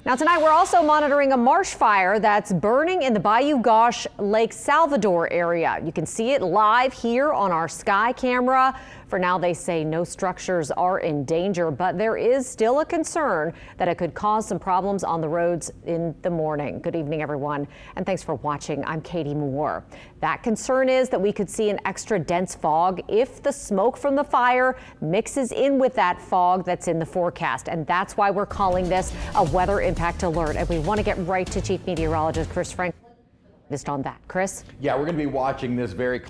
Now tonight we're also monitoring a marsh fire that's burning in the Bayou Gauche Lake Salvador area. You can see it live here on our sky camera. For now, they say no structures are in danger, but there is still a concern that it could cause some problems on the roads in the morning. Good evening, everyone, and thanks for watching. I'm Katie Moore. That concern is that we could see an extra dense fog if the smoke from the fire mixes in with that fog that's in the forecast, and that's why we're calling this a weather impact alert. And we want to get right to Chief Meteorologist Chris Franklin on that. Chris? Yeah, we're going to be watching this very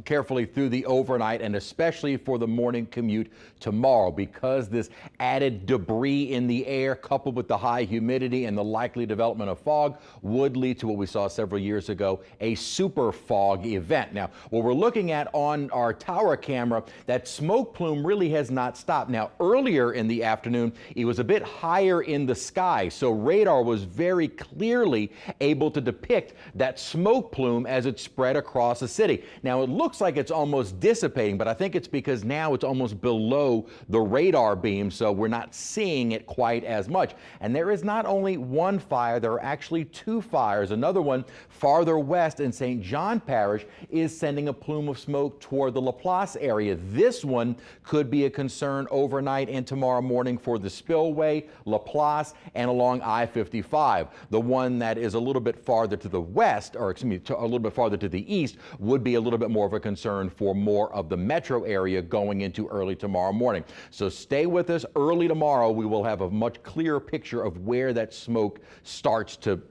carefully through the overnight and especially for the morning commute tomorrow, because this added debris in the air coupled with the high humidity and the likely development of fog would lead to what we saw several years ago, a super fog event. Now, what we're looking at on our tower camera, that smoke plume really has not stopped. Now, earlier in the afternoon, it was a bit higher in the sky, so radar was very clearly able to depict that smoke plume as it spread across the city. Now it looks like it's almost dissipating, but I think it's because now it's almost below the radar beam, so we're not seeing it quite as much. And there is not only one fire, there are actually two fires. Another one farther west in St. John Parish is sending a plume of smoke toward the Laplace area. This one could be a concern overnight and tomorrow morning for the spillway, Laplace, and along I-55. The one that is a little bit farther to the west, or excuse me, a little bit farther to the east, would be a little bit more of a concern for more of the metro area going into early tomorrow morning. So stay with us. Early tomorrow, we will have a much clearer picture of where that smoke starts to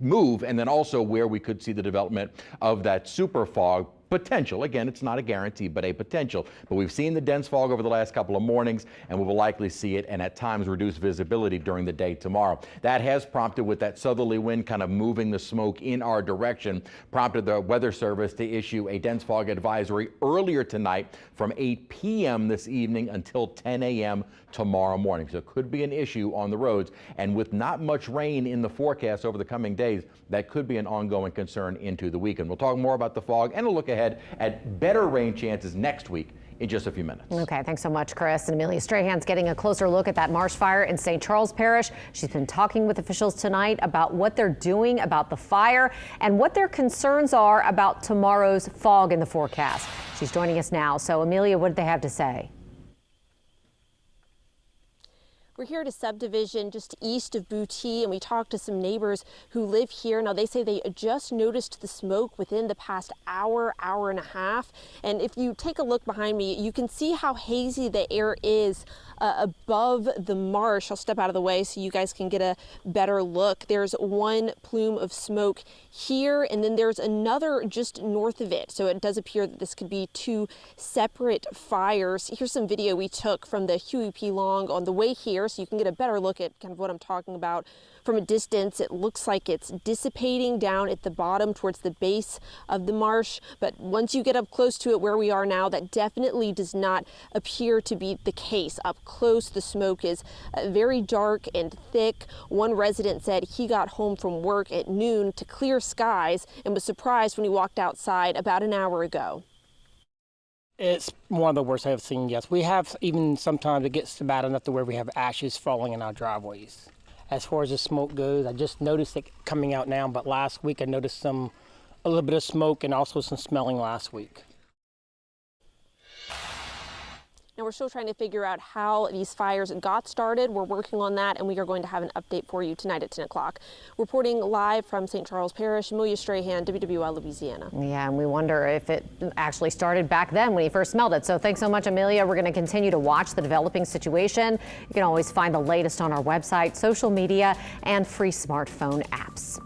move, and then also where we could see the development of that super fog potential. Again, it's not a guarantee, but a potential. But we've seen the dense fog over the last couple of mornings, and we will likely see it, and at times reduce visibility during the day tomorrow. That has prompted, with that southerly wind kind of moving the smoke in our direction, prompted the Weather Service to issue a dense fog advisory earlier tonight from 8 p.m. this evening until 10 a.m. tomorrow morning. So it could be an issue on the roads, and with not much rain in the forecast over the coming days, that could be an ongoing concern into the weekend. We'll talk more about the fog and a look ahead at better rain chances next week in just a few minutes. Okay, thanks so much, Chris. And Amelia Strahan's getting a closer look at that marsh fire in St. Charles Parish. She's been talking with officials tonight about what they're doing about the fire and what their concerns are about tomorrow's fog in the forecast. She's joining us now. So, Amelia, what did they have to say? We're here at a subdivision just east of Boutte, and we talked to some neighbors who live here. Now, they say they just noticed the smoke within the past hour and a half. And if you take a look behind me, you can see how hazy the air is above the marsh. I'll step out of the way so you guys can get a better look. There's one plume of smoke here, and then there's another just north of it. So it does appear that this could be two separate fires. Here's some video we took from the Huey P. Long on the way here, so you can get a better look at kind of what I'm talking about. From a distance, it looks like it's dissipating down at the bottom towards the base of the marsh. But once you get up close to it where we are now, that definitely does not appear to be the case. Up close, the smoke is very dark and thick. One resident said he got home from work at noon to clear skies and was surprised when he walked outside about an hour ago. It's one of the worst I've seen, yes. We have even sometimes it gets bad enough to where we have ashes falling in our driveways. As far as the smoke goes, I just noticed it coming out now, but last week I noticed a little bit of smoke and also some smelling last week. Now, we're still trying to figure out how these fires got started. We're working on that, and we are going to have an update for you tonight at 10 o'clock. Reporting live from St. Charles Parish, Amelia Strahan, WWL Louisiana. Yeah, and we wonder if it actually started back then when he first smelled it. So thanks so much, Amelia. We're going to continue to watch the developing situation. You can always find the latest on our website, social media, and free smartphone apps.